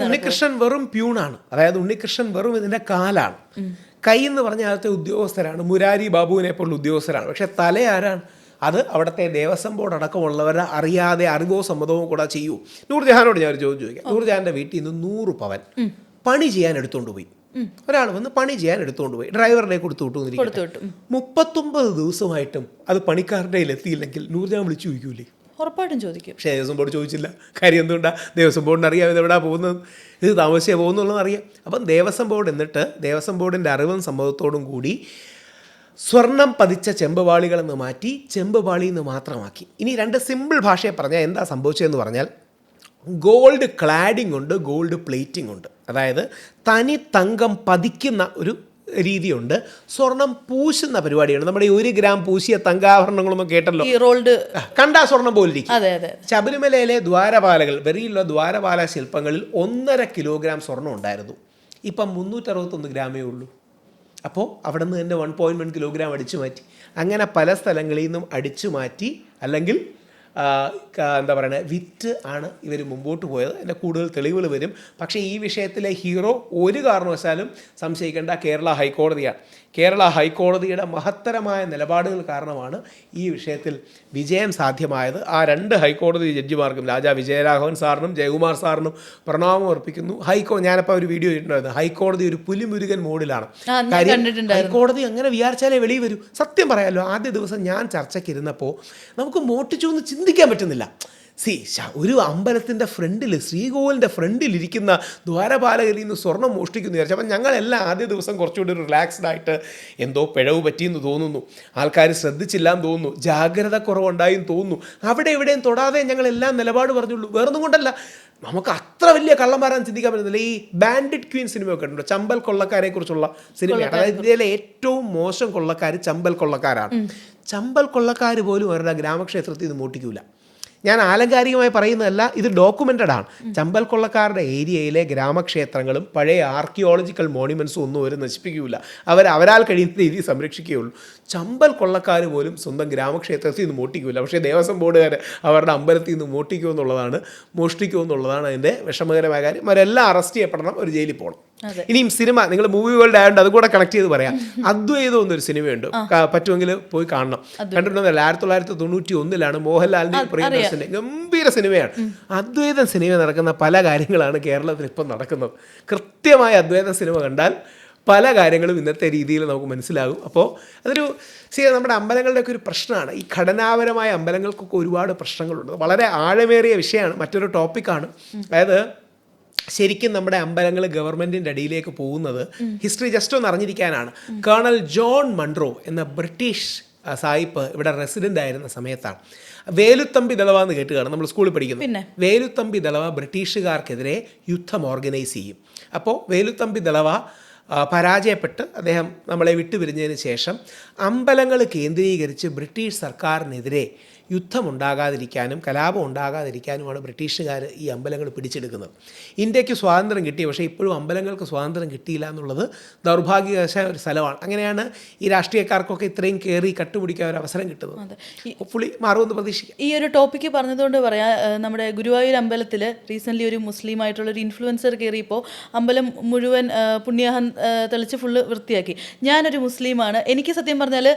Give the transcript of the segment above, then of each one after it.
ഉണ്ണികൃഷ്ണൻ വെറും പ്യൂണാണ്. അതായത് ഉണ്ണികൃഷ്ണൻ വെറും ഇതിൻ്റെ കാലാണ്. കൈ എന്ന് പറഞ്ഞ ആദ്യത്തെ ഉദ്യോഗസ്ഥരാണ്, മുരാരി ബാബുവിനെ പോലുള്ള ഉദ്യോഗസ്ഥരാണ്. പക്ഷെ തല ആരാണ്? അത് അവിടുത്തെ ദേവസ്വം ബോർഡ് അടക്കമുള്ളവരെ അറിയാതെ അറിവോ സമ്മതവും കൂടെ ചെയ്യൂ. നൂർജഹാനോട് ഞാൻ ഒരു ചോദ്യം ചോദിക്കാം. നൂർജഹാൻ്റെ വീട്ടിൽ നിന്ന് 100 പവൻ പണി ചെയ്യാൻ എടുത്തുകൊണ്ട് പോയി. ഒരാൾ വന്ന് പണി ചെയ്യാൻ എടുത്തുകൊണ്ട് പോയി, ഡ്രൈവറിനെ കൊടുത്തു വിട്ടു. 39 ദിവസമായിട്ടും അത് പണിക്കാരുടെ എത്തിയില്ലെങ്കിൽ നൂർജഹാൻ വിളിച്ചു ചോദിക്കൂലേ? ഉറപ്പായിട്ടും ചോദിക്കും. പക്ഷേ ദേവസ്വം ബോർഡ് ചോദിച്ചില്ല. കാര്യം എന്തുകൊണ്ടാണ്? ദേവസ്വം ബോർഡിന് അറിയാം ഇതെവിടാ പോകുന്നത്, ഇത് താമസിച്ചേ പോകുന്നുള്ളതെന്ന് അറിയാം. അപ്പം ദേവസ്വം ബോർഡ് എന്നിട്ട് ദേവസ്വം ബോർഡിൻ്റെ അറിവും സമ്മതത്തോടും കൂടി സ്വർണം പതിച്ച ചെമ്പുപാളികളെന്ന് മാറ്റി ചെമ്പുപാളിയിൽ നിന്ന് മാത്രമാക്കി. ഇനി 2 സിമ്പിൾ ഭാഷയെ പറഞ്ഞാൽ എന്താ സംഭവിച്ചതെന്ന് പറഞ്ഞാൽ, ഗോൾഡ് ക്ലാഡിംഗ് ഉണ്ട്, ഗോൾഡ് പ്ലേറ്റിംഗ് ഉണ്ട്. അതായത് തനി തങ്കം പതിക്കുന്ന ഒരു രീതിയുണ്ട്, സ്വർണം പൂശുന്ന പരിപാടിയാണ്. നമ്മുടെ 1 ഗ്രാം പൂശിയ തങ്കാഭരണങ്ങളൊന്നും കേട്ടല്ലോ, കണ്ടാ സ്വർണം പോലിരിക്കും. ശബരിമലയിലെ ദ്വാരപാലകൾ, വെറിയുള്ള ദ്വാരപാല ശില്പങ്ങളിൽ 1.5 കിലോഗ്രാം സ്വർണം ഉണ്ടായിരുന്നു. ഇപ്പം 361 ഗ്രാമേ ഉള്ളൂ. അപ്പോൾ അവിടെ നിന്ന് തന്നെ 1.1 കിലോഗ്രാം അടിച്ചു മാറ്റി. അങ്ങനെ പല സ്ഥലങ്ങളിൽ നിന്നും അടിച്ചു മാറ്റി, അല്ലെങ്കിൽ എന്താ പറയുക, വിറ്റ് ആണ് ഇവർ മുമ്പോട്ട് പോയത്. അതിൻ്റെ കൂടുതൽ തെളിവുകൾ വരും. പക്ഷേ ഈ വിഷയത്തിലെ ഹീറോ ഒരു കാരണവശാലും സംശയിക്കേണ്ട കേരള ഹൈക്കോടതിയാണ്. കേരള ഹൈക്കോടതിയുടെ മഹത്തരമായ നിലപാടുകൾ കാരണമാണ് ഈ വിഷയത്തിൽ വിജയം സാധ്യമായത്. ആ 2 ഹൈക്കോടതി ജഡ്ജിമാർക്കും, രാജാ വിജയരാഘവൻ സാറിനും ജയകുമാർ സാറിനും പ്രണാമം അർപ്പിക്കുന്നു. ഞാനപ്പോൾ ഒരു വീഡിയോ ഇട്ടിട്ടുണ്ടായിരുന്നു. ഹൈക്കോടതി ഒരു പുലിമുരുകൻ മോഡിലാണ്. കാര്യം ഹൈക്കോടതി അങ്ങനെ വിചാരിച്ചാലേ വെളിയിൽ വരൂ. സത്യം പറയാമല്ലോ, ആദ്യ ദിവസം ഞാൻ ചർച്ചയ്ക്ക് ഇരുന്നപ്പോൾ നമുക്ക് മോട്ടിച്ചൊന്നും ചിന്തിക്കാൻ പറ്റുന്നില്ല. ഒരു അമ്പലത്തിൻ്റെ ഫ്രണ്ടിൽ, ശ്രീകോവിലിൻ്റെ ഫ്രണ്ടിലിരിക്കുന്ന ദ്വാരപാലകരിൽ നിന്ന് സ്വർണം മോഷ്ടിക്കുന്നു വിചാരിച്ചു. അപ്പം ഞങ്ങളെല്ലാം ആദ്യ ദിവസം കുറച്ചുകൂടി റിലാക്സ്ഡ് ആയിട്ട് എന്തോ പിഴവ് പറ്റിയെന്ന് തോന്നുന്നു, ആൾക്കാർ ശ്രദ്ധിച്ചില്ലാന്ന് തോന്നുന്നു, ജാഗ്രത കുറവുണ്ടായെന്ന് തോന്നുന്നു. അവിടെ എവിടെയും തൊടാതെ ഞങ്ങളെല്ലാം നിലപാട് പറഞ്ഞുള്ളൂ. വേറൊന്നും കൊണ്ടല്ല, നമുക്ക് അത്ര വലിയ കള്ളന്മാരാൻ ചിന്തിക്കാൻ പറ്റുന്നില്ല. ഈ ബാൻഡിറ്റ് ക്വീൻ സിനിമയൊക്കെ ഉണ്ടല്ലോ, ചമ്പൽ കൊള്ളക്കാരെ കുറിച്ചുള്ള സിനിമയാണ്. അതായത് ഇന്ത്യയിലെ ഏറ്റവും മോശം കൊള്ളക്കാർ ചമ്പൽ കൊള്ളക്കാരാണ്. ചമ്പൽ കൊള്ളക്കാർ പോലും അവരുടെ ഗ്രാമക്ഷേത്രത്തിൽ നിന്ന് മോഷ്ടിക്കൂല. ഞാൻ ആലങ്കാരികമായി പറയുന്നതല്ല, ഇത് ഡോക്യുമെൻ്റഡ് ആണ്. ചമ്പൽ കൊള്ളക്കാരുടെ ഏരിയയിലെ ഗ്രാമക്ഷേത്രങ്ങളും പഴയ ആർക്കിയോളജിക്കൽ മോണ്യുമെൻറ്റ്സും ഒന്നും അവർ നശിപ്പിക്കുകയില്ല. അവരാൽ കഴിയുന്ന രീതിയിൽ സംരക്ഷിക്കുകയുള്ളൂ. ചമ്പൽ കൊള്ളക്കാർ പോലും സ്വന്തം ഗ്രാമക്ഷേത്രത്തിൽ നിന്ന് മോഷ്ടിക്കില്ല. പക്ഷേ ദേവസ്വം ബോർഡുകാർ അവരുടെ അമ്പലത്തിൽ നിന്ന് മോഷ്ടിക്കുമെന്നുള്ളതാണ് അതിൻ്റെ വിഷമകരമായ കാര്യം. അവരെല്ലാം അറസ്റ്റ് ചെയ്യപ്പെടണം, ഒരു ജയിലിൽ പോകണം. ഇനിയും സിനിമ, നിങ്ങൾ മൂവി വേൾഡ് ആയതുകൊണ്ട് അതുകൂടെ കണക്ട് ചെയ്ത് പറയാം. അദ്വൈതം എന്നൊരു സിനിമയുണ്ട്, പറ്റുമെങ്കിൽ പോയി കാണണം. കണ്ടിട്ടുണ്ടെങ്കിൽ 1991 മോഹൻലാലിൻ്റെ പ്രിയദർശൻ്റെ ഗംഭീര സിനിമയാണ്. അദ്വൈതം സിനിമ നടക്കുന്ന പല കാര്യങ്ങളാണ് കേരളത്തിൽ ഇപ്പം നടക്കുന്നത്. കൃത്യമായ അദ്വൈതം സിനിമ കണ്ടാൽ പല കാര്യങ്ങളും ഇന്നത്തെ രീതിയിൽ നമുക്ക് മനസ്സിലാകും. അപ്പോൾ അതൊരു നമ്മുടെ അമ്പലങ്ങളുടെയൊക്കെ ഒരു പ്രശ്നമാണ്. ഈ ഘടനാപരമായ അമ്പലങ്ങൾക്കൊക്കെ ഒരുപാട് പ്രശ്നങ്ങളുണ്ട്. വളരെ ആഴമേറിയ വിഷയമാണ്, മറ്റൊരു ടോപ്പിക്കാണ്. അതായത് ശരിക്കും നമ്മുടെ അമ്പലങ്ങൾ ഗവൺമെൻറ്റിൻ്റെ അടിയിലേക്ക് പോകുന്നത് ഹിസ്റ്ററി ജസ്റ്റ് ഒന്ന് അറിഞ്ഞിരിക്കാനാണ്. കേണൽ ജോൺ മൺറോ എന്ന ബ്രിട്ടീഷ് സായിപ്പ് ഇവിടെ റെസിഡൻ്റ് ആയിരുന്ന സമയത്താണ്. വേലുത്തമ്പി ദളവ എന്ന് കേട്ട് കാണും, നമ്മൾ സ്കൂളിൽ പഠിക്കുന്നു. വേലുത്തമ്പി ദളവ ബ്രിട്ടീഷുകാർക്കെതിരെ യുദ്ധം ഓർഗനൈസ് ചെയ്യും. അപ്പോൾ വേലുത്തമ്പി ദളവ പരാജയപ്പെട്ട് അദ്ദേഹം നമ്മളെ വിട്ടുപിരിഞ്ഞതിന് ശേഷം അമ്പലങ്ങൾ കേന്ദ്രീകരിച്ച് ബ്രിട്ടീഷ് സർക്കാരിനെതിരെ യുദ്ധമുണ്ടാകാതിരിക്കാനും കലാപം ഉണ്ടാകാതിരിക്കാനുമാണ് ബ്രിട്ടീഷുകാർ ഈ അമ്പലങ്ങൾ പിടിച്ചെടുക്കുന്നത്. ഇന്ത്യക്ക് സ്വാതന്ത്ര്യം കിട്ടി, പക്ഷേ ഇപ്പോഴും അമ്പലങ്ങൾക്ക് സ്വാതന്ത്ര്യം കിട്ടിയില്ല എന്നുള്ളത് ദൗർഭാഗ്യവശായ ഒരു സ്ഥലമാണ്. അങ്ങനെയാണ് ഈ രാഷ്ട്രീയക്കാർക്കൊക്കെ ഇത്രയും കയറി കട്ടുപിടിക്കാൻ ഒരു അവസരം കിട്ടുന്നത്. ഹോപ്പ്ഫുള്ളി മാറുമെന്ന് പ്രതീക്ഷിക്കാം. ഈ ഒരു ടോപ്പിക്ക് പറഞ്ഞതുകൊണ്ട് പറയാം, നമ്മുടെ ഗുരുവായൂർ അമ്പലത്തിൽ റീസെൻ്റ്ലി ഒരു മുസ്ലിം ആയിട്ടുള്ളൊരു ഇൻഫ്ലുവൻസർ കയറിയപ്പോൾ അമ്പലം മുഴുവൻ പുണ്യാഹം തെളിച്ച് ഫുള്ള് വൃത്തിയാക്കി. ഞാനൊരു മുസ്ലിമാണ്, എനിക്ക് സത്യം പറഞ്ഞാൽ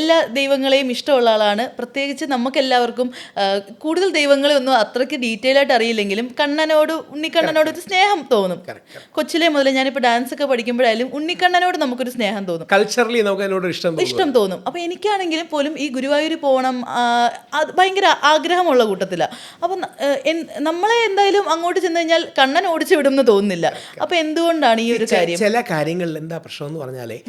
എല്ലാ ദൈവങ്ങളെയും ഇഷ്ടമുള്ള ആളാണ്. പ്രത്യേകിച്ച് നമുക്കെല്ലാവർക്കും കൂടുതൽ ദൈവങ്ങളെ ഒന്നും അത്രയ്ക്ക് ഡീറ്റെയിൽ ആയിട്ട് അറിയില്ലെങ്കിലും ഉണ്ണിക്കണ്ണനോട് ഒരു സ്നേഹം തോന്നും. കൊച്ചിലെ മുതൽ ഞാനിപ്പോൾ ഡാൻസ് ഒക്കെ പഠിക്കുമ്പോഴായാലും ഉണ്ണിക്കണ്ണനോട് നമുക്കൊരു സ്നേഹം തോന്നും, കൾച്ചറലി നമുക്ക് അതിനോട് ഇഷ്ടം തോന്നും. അപ്പോൾ എനിക്കാണെങ്കിലും പോലും ഈ ഗുരുവായൂർ പോകണം, അത് ഭയങ്കര ആഗ്രഹമുള്ള കൂട്ടത്തിലാണ്. അപ്പം നമ്മളെ എന്തായാലും അങ്ങോട്ട് ചെന്ന് കഴിഞ്ഞാൽ കണ്ണൻ ഓടിച്ചു വിടുമെന്ന് തോന്നുന്നില്ല. അപ്പോൾ എന്തുകൊണ്ടാണ് ഈ ഒരു കാര്യം? ചില കാര്യങ്ങളിൽ എന്താ പ്രശ്നം എന്ന് പറഞ്ഞാലേ,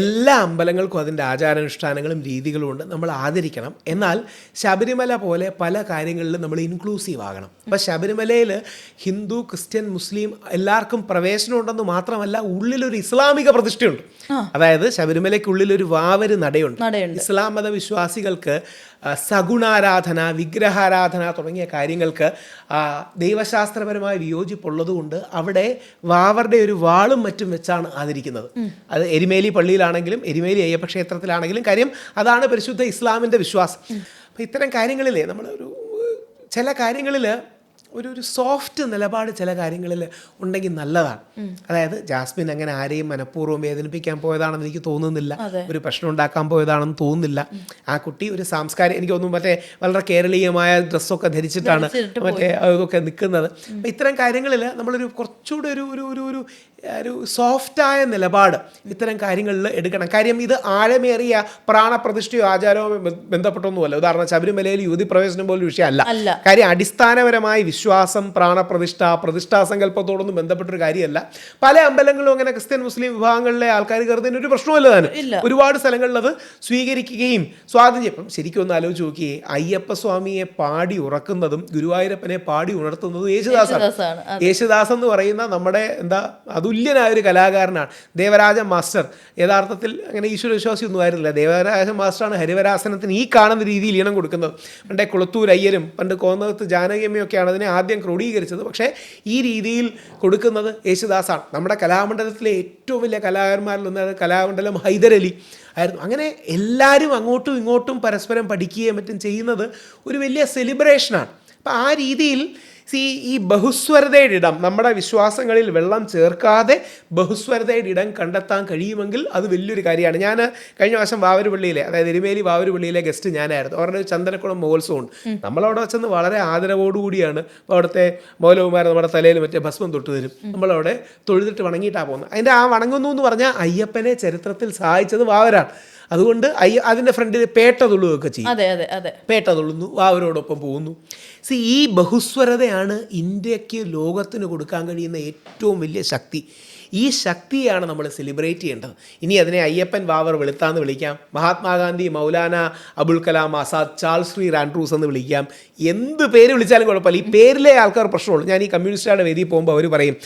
എല്ലാ അമ്പലങ്ങൾക്കും അതിൻ്റെ ആചാരാനുഷ്ഠാനങ്ങളും രീതികളും ഉണ്ട്, നമ്മൾ ആദരിക്കണം. എന്നാൽ ശബരിമല പോലെ പല കാര്യങ്ങളിലും നമ്മൾ ഇൻക്ലൂസീവ് ആകണം. അപ്പം ശബരിമലയിൽ ഹിന്ദു, ക്രിസ്ത്യൻ, മുസ്ലിം എല്ലാവർക്കും പ്രവേശനം ഉണ്ടെന്ന് മാത്രമല്ല, ഉള്ളിലൊരു ഇസ്ലാമിക പ്രതിഷ്ഠയുണ്ട്. അതായത് ശബരിമലയ്ക്കുള്ളിലൊരു വാവര് നടയുണ്ട്. ഇസ്ലാം മത വിശ്വാസികൾക്ക് സഗുണാരാധന, വിഗ്രഹാരാധന തുടങ്ങിയ കാര്യങ്ങൾക്ക് ദൈവശാസ്ത്രപരമായ വിയോജിപ്പുള്ളതുകൊണ്ട് അവിടെ വാവറുടെ ഒരു വാളും മറ്റും വെച്ചാണ് ആദരിക്കുന്നത്. അത് എരുമേലി പള്ളിയിലാണെങ്കിലും എരുമേലി അയ്യപ്പ ക്ഷേത്രത്തിലാണെങ്കിലും, കാര്യം അതാണ് പരിശുദ്ധ ഇസ്ലാമിൻ്റെ വിശ്വാസം. അപ്പോൾ ഇത്തരം കാര്യങ്ങളിലേ ചില കാര്യങ്ങളിൽ ഒരു സോഫ്റ്റ് നിലപാട് ചില കാര്യങ്ങളിൽ ഉണ്ടെങ്കിൽ നല്ലതാണ്. അതായത് ജാസ്മിൻ അങ്ങനെ ആരെയും മനഃപൂർവ്വം വേദനിപ്പിക്കാൻ പോയതാണെന്ന് എനിക്ക് തോന്നുന്നില്ല, ഒരു പ്രശ്നം ഉണ്ടാക്കാൻ പോയതാണെന്ന് തോന്നുന്നില്ല. ആ കുട്ടി ഒരു സാംസ്കാരിക, എനിക്ക് തോന്നുന്നു മറ്റേ വളരെ കേരളീയമായ ഡ്രസ്സൊക്കെ ധരിച്ചിട്ടാണ് മറ്റേ അതൊക്കെ നിൽക്കുന്നത്. അപ്പം ഇത്തരം കാര്യങ്ങളിൽ നമ്മളൊരു കുറച്ചുകൂടെ ഒരു സോഫ്റ്റായ നിലപാട് ഇത്തരം കാര്യങ്ങളിൽ എടുക്കണം. കാര്യം ഇത് ആഴമേറിയ പ്രാണപ്രതിഷ്ഠയോ ആചാരമോ ബന്ധപ്പെട്ടൊന്നുമല്ല. ഉദാഹരണം ശബരിമലയിൽ യുവതി പ്രവേശനം പോലും വിഷയമല്ല. കാര്യം അടിസ്ഥാനപരമായി വിശ്വാസം, പ്രാണപ്രതിഷ്ഠ, പ്രതിഷ്ഠാസങ്കല്പത്തോടൊന്നും ബന്ധപ്പെട്ടൊരു കാര്യമല്ല. പല അമ്പലങ്ങളിലും അങ്ങനെ ക്രിസ്ത്യൻ മുസ്ലിം വിഭാഗങ്ങളിലെ ആൾക്കാർ കയറുന്നതിന് ഒരു പ്രശ്നമല്ല താനും. ഒരുപാട് സ്ഥലങ്ങളിൽ അത് സ്വീകരിക്കുകയും സ്വാധീനം. ഇപ്പം ശരിക്കും ഒന്ന് ആലോചിച്ച് നോക്കിയേ, അയ്യപ്പസ്വാമിയെ പാടി ഉറക്കുന്നതും ഗുരുവായൂരപ്പനെ പാടി ഉണർത്തുന്നതും യേശുദാസാണ്. യേശുദാസ് എന്ന് പറയുന്ന നമ്മുടെ അതുല്യനായ ഒരു കലാകാരനാണ്. ദേവരാജ മാസ്റ്റർ യഥാർത്ഥത്തിൽ അങ്ങനെ ഈശ്വര വിശ്വാസി ഒന്നും ആയിരുന്നില്ല. ദേവരാജ മാസ്റ്ററാണ് ഹരിവരാസനത്തിന് ഈ കാണുന്ന രീതിയിൽ ഈണം കൊടുക്കുന്നത്. പണ്ടേ കുളത്തൂർ അയ്യരും പണ്ട് കോന്നകത്ത് ജാനകിയമ്മയൊക്കെയാണ് അതിനെ ആദ്യം ക്രോഡീകരിച്ചത്. പക്ഷേ ഈ രീതിയിൽ കൊടുക്കുന്നത് യേശുദാസാണ്. നമ്മുടെ കലാമണ്ഡലത്തിലെ ഏറ്റവും വലിയ കലാകാരന്മാരിലൊന്നാണ് കലാമണ്ഡലം ഹൈദരലി ആയിരുന്നു. അങ്ങനെ എല്ലാവരും അങ്ങോട്ടും ഇങ്ങോട്ടും പരസ്പരം പഠിക്കുകയും മറ്റും ചെയ്യുന്നത് ഒരു വലിയ സെലിബ്രേഷനാണ്. അപ്പം ആ രീതിയിൽ ഈ ബഹുസ്വരതയുടെ ഇടം, നമ്മുടെ വിശ്വാസങ്ങളിൽ വെള്ളം ചേർക്കാതെ ബഹുസ്വരതയുടെ ഇടം കണ്ടെത്താൻ കഴിയുമെങ്കിൽ അത് വലിയൊരു കാര്യമാണ്. ഞാൻ കഴിഞ്ഞ വർഷം വാവരുപള്ളിയിലെ, അതായത് എരുമേലി വാവരുപള്ളിയിലെ ഗസ്റ്റ് ഞാനായിരുന്നു. അവരുടെ ചന്ദനക്കുളം മഹോത്സവമുണ്ട്. നമ്മളവിടെ വെച്ചെന്ന് വളരെ ആദരവോടുകൂടിയാണ് അവിടുത്തെ മൗലവിമാർ നമ്മുടെ തലയിൽ മറ്റേ ഭസ്മം തൊട്ട് തരും. നമ്മളവിടെ തൊഴുതിട്ട് വണങ്ങിയിട്ടാണ് പോകുന്നത്. അതിൻ്റെ ആ വണങ്ങുന്നു എന്ന് പറഞ്ഞാൽ അയ്യപ്പനെ ചരിത്രത്തിൽ സഹായിച്ചത് വാവരാണ്. അതുകൊണ്ട് അതിൻ്റെ ഫ്രണ്ടിൽ പേട്ട തുള്ളുകയൊക്കെ ചെയ്യും. പേട്ട തുള്ളുന്നു, വാവരോടൊപ്പം പോകുന്നു. ഈ ബഹുസ്വരതയാണ് ഇന്ത്യക്ക് ലോകത്തിന് കൊടുക്കാൻ കഴിയുന്ന ഏറ്റവും വലിയ ശക്തി. ഈ ശക്തിയാണ് നമ്മൾ സെലിബ്രേറ്റ് ചെയ്യേണ്ടത്. ഇനി അതിനെ അയ്യപ്പൻ വാവർ വെളുത്താന്ന് വിളിക്കാം, Mahatma Gandhi, Maulana Abul Kalam Azad, Charles free Andrews എന്ന് വിളിക്കാം, എന്ത് പേര് വിളിച്ചാലും കുഴപ്പമില്ല. ഈ പേരിലെ ആൾക്കാർ പ്രശ്നമുള്ളൂ. ഞാൻ ഈ കമ്മ്യൂണിസ്റ്റുകാരുടെ വേദിയിൽ പോകുമ്പോൾ അവർ പറയും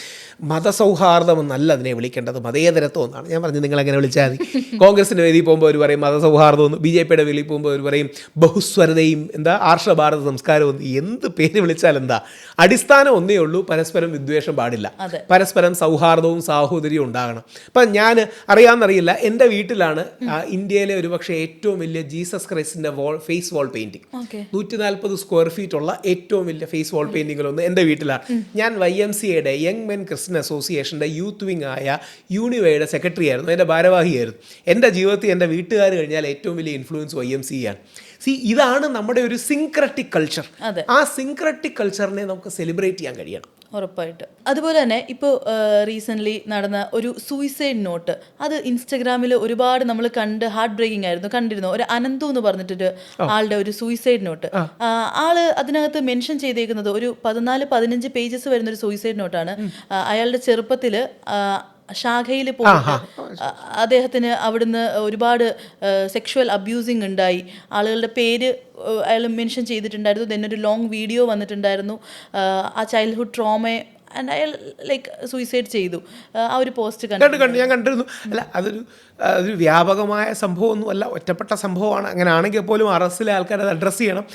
മതസൗഹാർദ്ദം എന്നല്ല അതിനെ വിളിക്കേണ്ടത്, മതേതരത്വം എന്നാണ്. ഞാൻ പറഞ്ഞു നിങ്ങളെങ്ങനെ വിളിച്ചാൽ മതി. കോൺഗ്രസിൻ്റെ വേദിയിൽ പോകുമ്പോൾ അവർ പറയും മതസൗഹാർദ്ദം എന്ന്, BJPയുടെ വേദിയിൽ പോകുമ്പോൾ അവർ പറയും ബഹുസ്വരതയും ആർഷഭാരത സംസ്കാരവും. എന്ത് പേര് വിളിച്ചാൽ എന്താ, അടിസ്ഥാനം ഒന്നേ ഉള്ളൂ, പരസ്പരം വിദ്വേഷം പാടില്ല, പരസ്പരം സൗഹാർദ്ദവും സാഹോദര്യവും ഉണ്ടാകണം. അപ്പം ഞാൻ അറിയാമെന്നറിയില്ല, എൻ്റെ വീട്ടിലാണ് ഇന്ത്യയിലെ ഒരുപക്ഷെ ഏറ്റവും വലിയ ജീസസ് ക്രൈസ്റ്റിൻ്റെ face wall painting. 140 square feet ഉള്ള ഏറ്റവും വലിയ ഫേസ് വാൾ പെയിൻറ്റിങ്ങിലൊന്ന് എൻ്റെ വീട്ടിലാണ്. ഞാൻ YMCAയുടെ യങ് മെൻ ക്രിസ്ത്യൻ അസോസിയേഷൻ്റെ യൂത്ത് വിങ് ആയ യൂണിവയുടെ സെക്രട്ടറി ആയിരുന്നു, എൻ്റെ ഭാരവാഹിയായിരുന്നു. എൻ്റെ ജീവിതത്തിൽ എൻ്റെ വീട്ടുകാർ കഴിഞ്ഞാൽ ഏറ്റവും വലിയ ഇൻഫ്ലുവൻസ് YMCA ആണ്. ഇതാണ് നമ്മുടെ ഒരു സിൻക്രറ്റിക് കൾച്ചർ. ആ സിൻക്രറ്റിക് കൾച്ചറിനെ നമുക്ക് സെലിബ്രേറ്റ് ചെയ്യാൻ കഴിയണം. ഉറപ്പായിട്ട്. അതുപോലെ തന്നെ ഇപ്പോൾ റീസെൻ്റ്ലി നടന്ന ഒരു സൂയിസൈഡ് നോട്ട്, അത് ഇൻസ്റ്റഗ്രാമിൽ ഒരുപാട് നമ്മൾ ഹാർട്ട് ബ്രേക്കിംഗ് ആയിരുന്നു. കണ്ടിരുന്നു ഒരു അനന്തു എന്ന് പറഞ്ഞിട്ടൊരു ആളുടെ ഒരു സൂയിസൈഡ് നോട്ട്. ആള് അതിനകത്ത് മെൻഷൻ ചെയ്തേക്കുന്നത് ഒരു 14-15 പേജസ് വരുന്നൊരു സൂയിസൈഡ് നോട്ടാണ്. അയാളുടെ ചെറുപ്പത്തിൽ ഷാഖയിൽ പോയിട്ട് അദ്ദേഹത്തിന് അവിടുന്ന് ഒരുപാട് സെക്ഷുവൽ അബ്യൂസിങ് ഉണ്ടായി. ആളുകളുടെ പേര് അയാൾ മെൻഷൻ ചെയ്തിട്ടുണ്ടായിരുന്നു. ദെൻ ഒരു ലോങ് വീഡിയോ വന്നിട്ടുണ്ടായിരുന്നു. ആ ചൈൽഡ്ഹുഡ് ട്രോമയെ ആൻഡ് അയാൾ ലൈക്ക് സൂയിസൈഡ് ചെയ്തു. ആ ഒരു പോസ്റ്റ് കണ്ടു ഞാൻ കണ്ടിരുന്നു. അല്ല അതൊരു വ്യാപകമായ സംഭവമൊന്നും അല്ല, ഒറ്റപ്പെട്ട സംഭവമാണ്. അങ്ങനെ ആണെങ്കിൽ പോലും അറസ്റ്റിലെ ആൾക്കാർ അത് അഡ്രസ്സ് ചെയ്യണം.